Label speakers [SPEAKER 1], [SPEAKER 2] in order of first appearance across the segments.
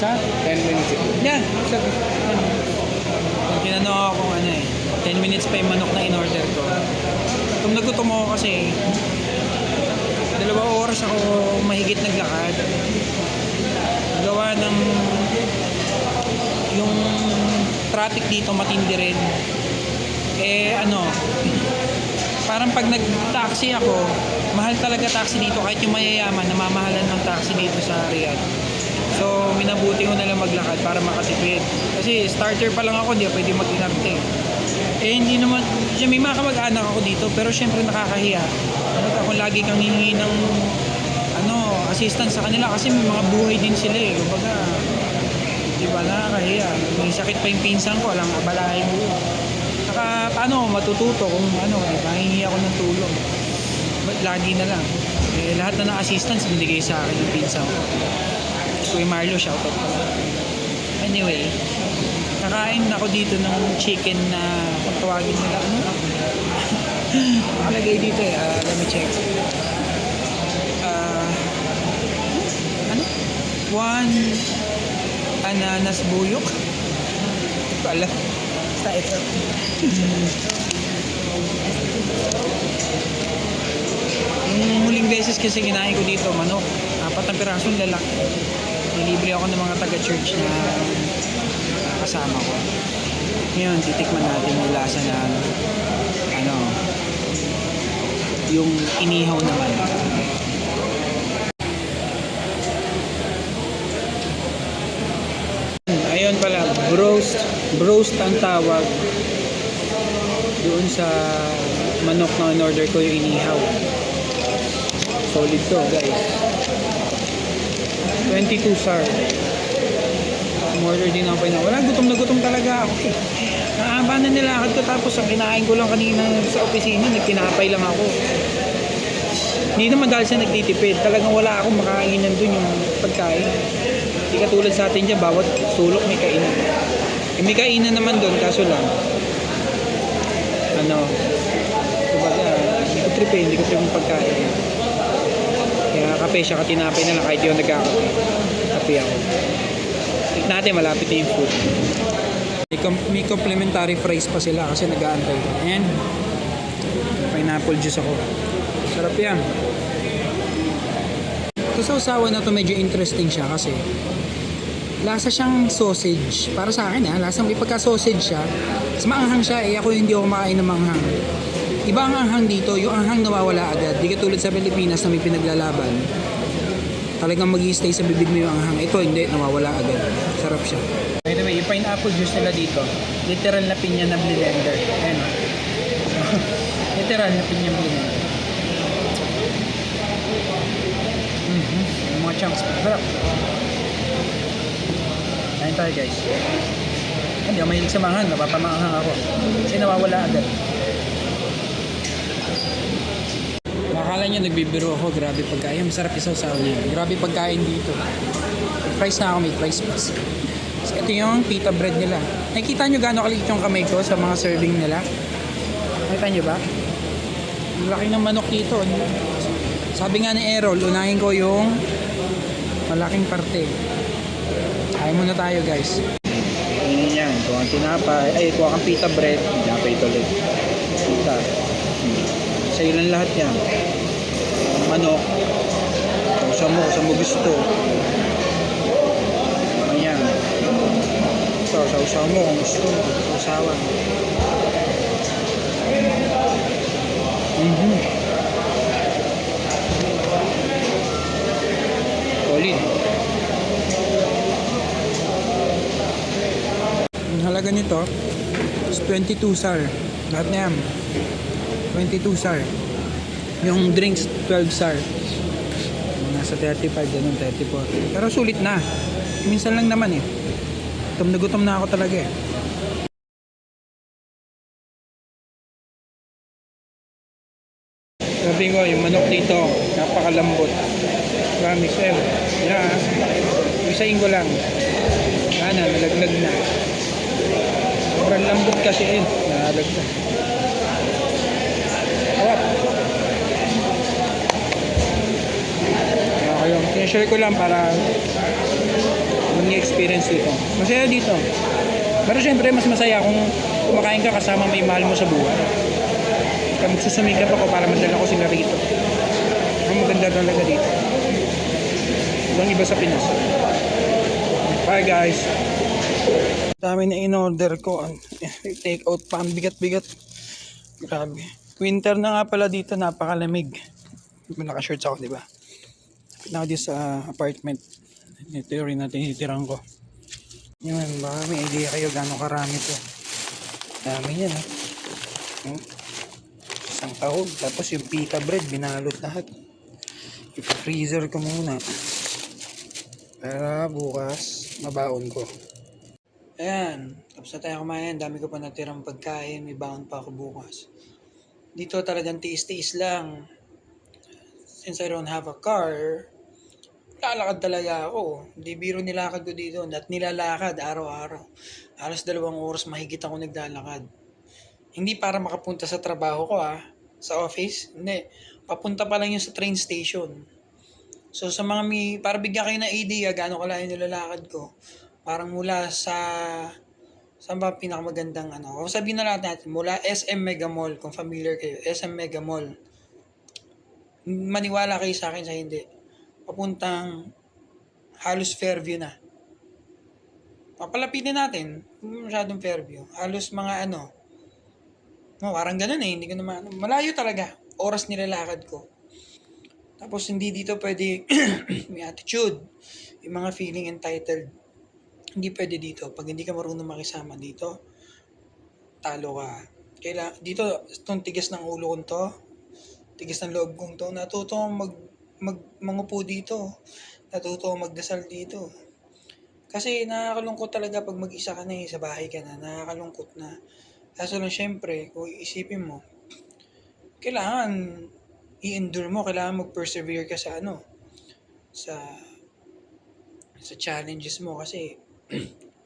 [SPEAKER 1] Sa?
[SPEAKER 2] 10 minutes.
[SPEAKER 1] Yan. Sabi. Tinanong ako kung ano eh. 10 minutes pa yung manok na in-order ko. Kung nagutom ako kasi, 2 oras ako mahigit naglakad. Gawa ng yung traffic dito matindi rin. Eh ano, parang pag nag-taxi ako, mahal talaga taxi dito kahit yung mayayaman, namamahalan ng taxi dito sa Riyadh. So, minabuti ko na lang maglakad para makatipid. Kasi starter pa lang ako, hindi pwede mag-inarte. Eh, hindi naman, may mga kamag-anak ako dito, pero syempre nakakahiya. Bakit ako lagi kang hihingi ng assistance sa kanila kasi may mga buhay din sila eh. Kumbaga, diba, nakakahiya. May sakit pa yung pinsan ko, alang abalahin mo yun. Saka, paano matututo kung diba, hihingi ako ng tulong. Lagi na lang. Eh, lahat na ng assistance binigay sa akin ng pinsan ko. Kuya Marlo, shoutout pala. Anyway, kakain ako dito ng chicken na kung tawagin nila nakalagay dito eh. Let me check. One ananas buyok. Ito ko alam. Basta ito. Yung huling beses kasi kinain ko dito, manok. 4 na pirasong lalaki. Nilibre ako ng mga taga-church na kasama ko. Ngayon, titikman natin yung lasa na yung inihaw naman. Ayun pala, broast ang tawag doon sa manok na in-order ko, yung inihaw. Solid to, guys. 22 SAR. Order din ako na. Wala, gutom na gutom talaga ako eh. Naaba na nilakad ko tapos ang kinain ko lang kanina sa opisina, nagtinapay lang ako. Hindi naman dahil sa nagtitipid. Talagang wala akong makainan dun yung pagkain. Hindi katulad sa atin dyan, bawat sulok may kainan. Eh, may kainan naman dun, kaso lang. Kumbaga, hindi ko trip yung pagkain. Kaya kape siya, katinapay na lang kahit yung nagkakape. Kape ako. Tignan natin, malapit na yung food. May complimentary fries pa sila kasi nag-aantay ko. Ayan. Pineapple juice ako. Sarap yan. Ito sa usawa na to medyo interesting siya kasi lasa siyang sausage. Para sa akin lasang may pagka-sausage siya. Mas maanghang siya ako hindi ako makain ng manghang. Iba ang anghang dito, yung anghang nawawala agad. Di katulad sa Pilipinas na may pinaglalaban. Talagang mag-i-stay sa bibig mo yung anghang. Ito hindi, nawawala agad. Sarap siya. By the way, yung pineapple juice nila dito, literal na pinya na blender. Ayan. Literal na pinya blender. Yung mga chunks. Sarap. Kain tayo guys. Hindi ako mahilig sa manghang, napapamaanghang ako. Kasi nawawala agad. Akala nyo nagbibiro ako, grabe pagkain. Masarap isaw-saw niya. Grabe pagkain dito. Price na ako, may price plus. So, ito yung pita bread nila. Nakikita nyo gano'ng kaliit yung kamay ko sa mga serving nila? Nakita nyo ba? Ang laki ng manok dito. Sabi nga ni Errol, unahin ko yung malaking parte. Ayaw muna tayo guys. Ini yan, kuha ang tinapay. Ay, kuha kang pita bread. Tinapay ito ulit. Pita. Sa'yo lang lahat yan. Manok. Kung saan mo gusto. Ayan. Ito, sausaw mo kung gusto. Sausawan. Solid. Ang halaga nito is 22 SAR. Lahat na yan. 22 SAR. Yung drinks 12 SAR. Nasa 35 ganun, 34. Pero sulit na. Minsan lang naman eh. Gutom na ako talaga eh. Sabi ko, yung manok dito napakalambot. Promise eh. Yan. Isayin ko lang. Sana, nalaglag na. Sobrang lambot kasi eh. Nalaglag. Sarap. Okay, sinashare ko lang para experience dito. Masaya dito. Pero syempre, mas masaya kung kumakain ka kasama may mahal mo sa buhay. Kaya magsusumikap ako para madala ko sila rito. Ang maganda talaga dito. Ibang iba sa Pinas. Bye guys. Dami na in-order ko. Take out pa. Ang bigat-bigat. Grabe. Winter na nga pala dito. Napakalamig. Naka-shorts ako, di ba? Now this apartment. Ito yung rin natin hitirang ko. Yun, baka may idea kayo gano'ng karami to. Dami yan, ha? Isang tahog. Tapos yung pita bread, binalot lahat. Ipa-freezer ko muna. Para bukas, mabaon ko. Ayan, tapos na tayo kumain. Dami ko pa natirang pagkain. May baon pa ako bukas. Dito talagang tiis-tiis lang. Since I don't have a car, lalakad talaga ako. Hindi biro nilakad ko dito. At nilalakad araw-araw. Alas 2 oras mahigit ako naglalakad. Hindi para makapunta sa trabaho ko sa office. Hindi. Papunta pa lang yun sa train station. So sa mga para bigyan kayo ng idea gaano kalayo nilalakad ko. Parang mula sa saan ba pinakamagandang O sabihin na natin mula SM Mega Mall, kung familiar kayo. SM Mega Mall. Maniwala kayo sa akin sa hindi. Papuntang halos Fairview na. Papalapitin natin. Masyadong Fairview. Halos mga parang ganun Hindi ko naman. Malayo talaga. Oras nilalakad ko. Tapos hindi dito pwede may attitude. Yung mga feeling entitled. Hindi pwede dito. Pag hindi ka marunong makisama dito, talo ka. Dito, itong tigas ng ulo kong to, tigas ng loob kong to, natuto mangupo dito. Natuto magdasal dito. Kasi nakakalungkot talaga pag mag-isa ka na sa bahay ka na. Nakakalungkot na. Kaso lang syempre, kung iisipin mo, kailangan i-endure mo, kailangan mag-persevere ka sa sa challenges mo kasi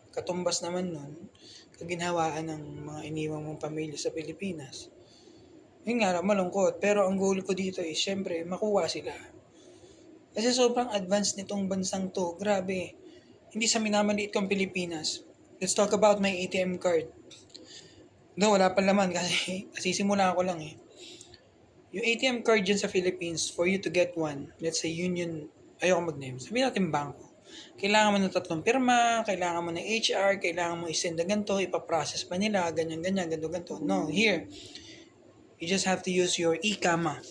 [SPEAKER 1] katumbas naman nun, kaginhawaan ng mga iniwang mong pamilya sa Pilipinas. Yun nga lang, malungkot. Pero ang goal ko dito is, syempre, makuha sila. Kasi sobrang advanced nitong bansang to. Grabe. Hindi sa minamaliit kong Pilipinas. Let's talk about my ATM card. No, wala pa laman kasi sisimula ko lang Yung ATM card dyan sa Philippines, for you to get one, let's say Union, ayoko mag-name, sabihin natin bangko. Kailangan mo ng 3 pirma, kailangan mo ng HR, kailangan mo isend na ganito, ipaprocess pa nila, ganyan, ganito. No, here, you just have to use your e-kama.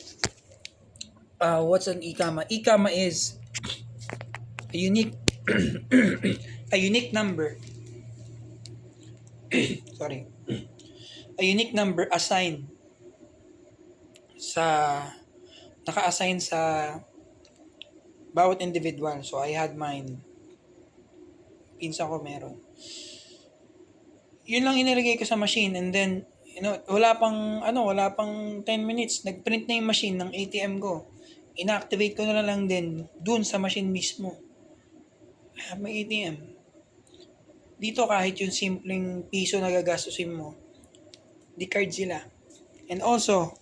[SPEAKER 1] What's an e-kama? E-kama is a unique a unique number. Sorry. A unique number assigned naka-assign sa bawat individual. So I had mine. Pinsa ko meron. Yun lang inilagay ko sa machine and then wala pang 10 minutes nagprint na yung machine ng ATM ko. Inactivate ko na lang din dun sa machine mismo. I have my ATM. Dito kahit yung simpleng piso na gagastusin mo, di card sila. And also,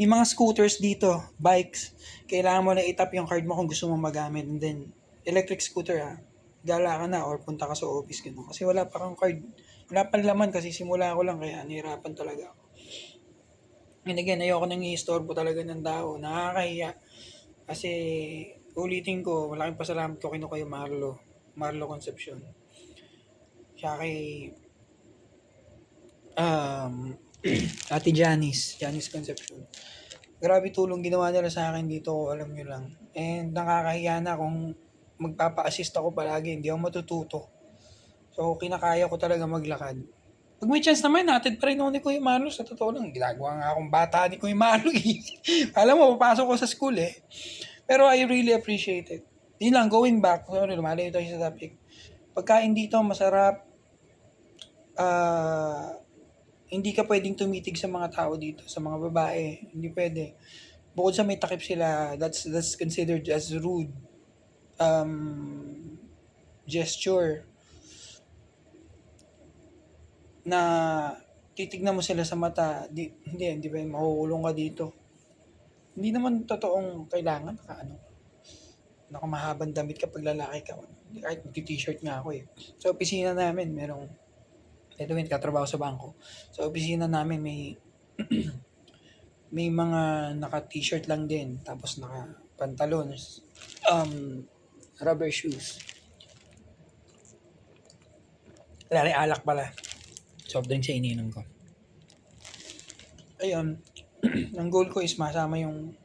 [SPEAKER 1] may mga scooters dito, bikes. Kailangan mo na itap yung card mo kung gusto mo magamit. And then, electric scooter gala ka na or punta ka sa office. Ganun. Kasi wala pa kang card. Wala pa laman kasi simula ko lang kaya nahirapan talaga ako. And again, ayoko nang i-istorbo talaga ng tao. Nakakahiya. Kasi ulitin ko, malaking pasalamat ko kay Marlo Concepcion. Siya kay Ate Janice Concepcion. Grabe tulong ginawa nila sa akin dito, alam nyo lang. And nakakahiya na kung magpapa-assist ako palagi, hindi ako matututo. So, kinakaya ko talaga maglakad. Pag may chance naman, natin pa rin ako ni Kuya Marlo. Sa totoo lang, ginagawa nga akong bata ni Kuya Marlo. Alam mo, papasok ko sa school Pero I really appreciate it. Yun lang, going back. Sorry, lumalayo tayo sa topic. Pagkain dito, masarap. Hindi ka pwedeng tumitig sa mga tao dito, sa mga babae. Hindi pwede. Bukod sa may takip sila, that's considered as rude gesture. Na titignan mo sila sa mata, hindi ba mahuhulong ka dito. Hindi naman totoong kailangan mahabang damit kapag lalaki ka. Kahit t-shirt nga ako eh. Sa opisina namin, ito yun, katrabaho sa bangko. Sa opisina namin may mga naka-t-shirt lang din, tapos naka-pantalones, rubber shoes. Lari alak pala. Soft drink sa ininom ko. Ayun, ang goal ko is masama yung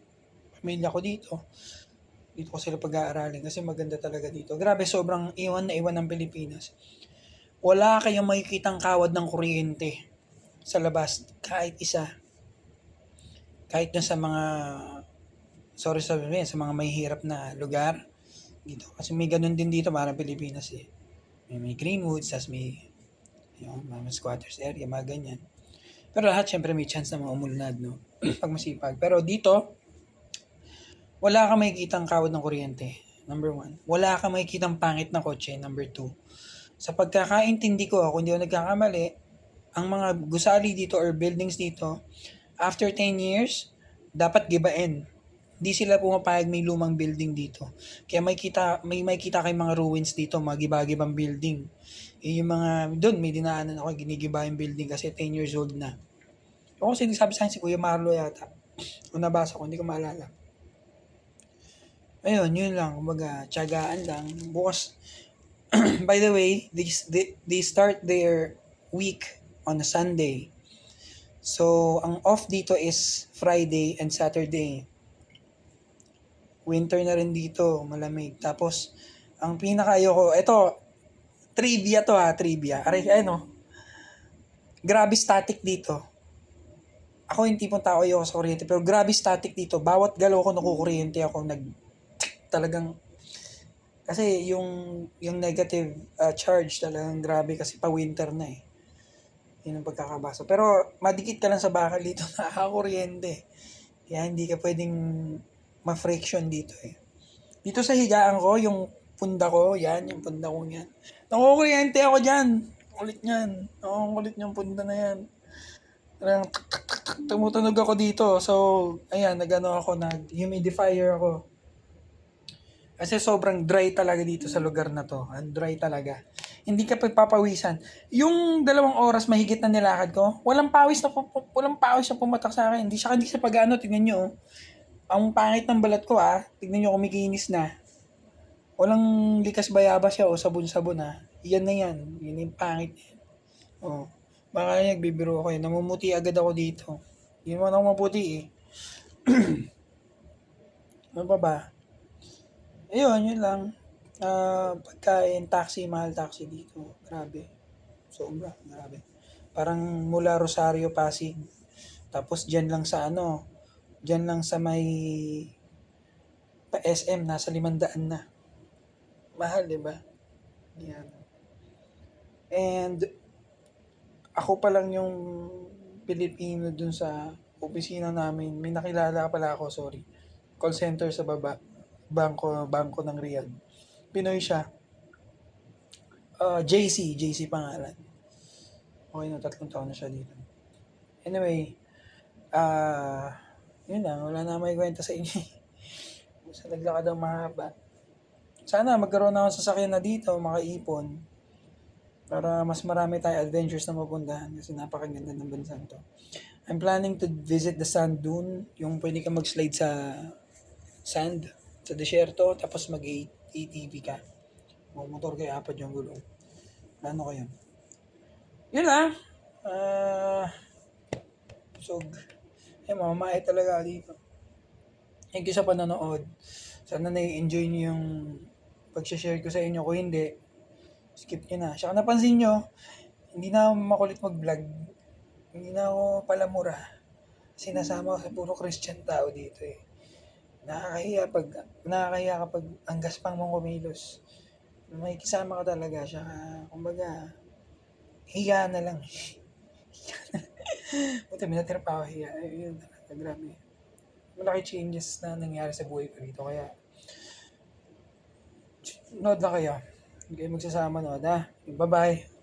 [SPEAKER 1] pamilya ko dito. Dito ko sila pag-aaralin kasi maganda talaga dito. Grabe, sobrang iwan na iwan ng Pilipinas. Wala kayong makikitang kawad ng kuryente sa labas, kahit isa. Kahit na sa mga, sorry sabihin, sa mga may hirap na lugar dito. Kasi may ganun din dito, parang Pilipinas eh. May Greenwoods, tas may mga squatters area, mga ganyan. Pero lahat syempre may chance na maumulnad, no? Pag masipag. Pero dito, wala kang makikitang kawad ng kuryente. Number 1. Wala kang makikitang pangit na kotse. Number 2. Sa pagkakaintindi ko, kung hindi ako nagkakamali, ang mga gusali dito or buildings dito, after 10 years, dapat gibain. Hindi sila pumapayag may lumang building dito. Kaya may makita kay mga ruins dito, mga giba-gibang building. Yung mga, doon may dinaanan ako, ginigiba yung building kasi 10 years old na. O kasi sabi sa akin si Kuya Marlo yata. O nabasa ko, hindi ko maalala. Ayun, yun lang. Kumbaga, tiyagaan lang. Bukas, by the way, they start their week on a Sunday. So, ang off dito is Friday and Saturday. Winter na rin dito, malamig. Tapos, ang pinaka-ayoko, ito, trivia. Aray, grabe static dito. Ako yung tipong tao ayoko sa kuryente, pero grabe static dito. Bawat galaw ko nakukuryente ako, talagang, kasi yung negative charge talagang grabe kasi pa winter na eh. Yun ang pagkakabasa. Pero madikit ka lang sa bakal dito, nakakakuryente. Kaya hindi ka pwedeng ma-friction dito eh. Dito sa higaan ko, yung punda ko, yan, yung punda ko yan. Nakukuryente ako dyan. Kulit yan. Kulit yung punda na yan. Parang tumutunog ako dito. So, ayan, nag-humidifier ako. Kasi sobrang dry talaga dito sa lugar na to. Ang dry talaga. Hindi ka pagpapawisan. Yung 2 oras mahigit na nilakad ko, walang pawis na pumatak sa akin. Hindi sa pag-ano, tingnan nyo. Ang pangit ng balat ko tignan nyo kumikinis na. Walang likas bayabas siya o sabon-sabon Yan na yan. Yan yung pangit. Baka nagbibiro ako namumuti agad ako dito. Hindi naman ako maputi eh. Ano ba? Ayun, yun lang. Pagkain, mahal taxi dito. Grabe. Sobra, grabe. Parang mula Rosario, Pasig. Tapos dyan lang sa may SM, nasa 500 na. Mahal, di ba? Yan. And, ako pa lang yung Pilipino dun sa opisina namin. May nakilala pala ako, sorry. Call center sa baba. Bangko ng Riyadh. Pinoy siya. JC pangalan. Okay na, 3 taon na siya dito. Anyway, yun lang, wala na may kwenta sa inyo. Sa naglakad ang mahaba. Sana magkaroon na ako sasakyan na dito, makaipon. Para mas marami tayo adventures na mapuntahan kasi napakaganda ng bansang to. I'm planning to visit the sand dune, yung pwede ka mag-slide sa sand, sa desyerto, tapos mag-ATV ka. Motor kayo, 4 yung gulong. Plano ko yun. Yun lang. Mamamahay talaga dito. Thank you sa panonood. Sana na-enjoy niyo yung pag-share ko sa inyo. Kung hindi, skip nyo na. Saka napansin nyo, hindi na ako makulit mag-vlog. Hindi na ako palamura. Sinasama ko sa puro Christian tao dito eh. Nakakahiya kapag ang gaspang mong kumilos. May kisama ka talaga siya. Kumbaga, hiya na lang. Buti, minatira pa ako hiya. Yun talaga, grabe. Malaki changes na nangyari sa buhay ko dito. Kaya, nood na kayo. Hindi kayo magsasama nood Bye-bye.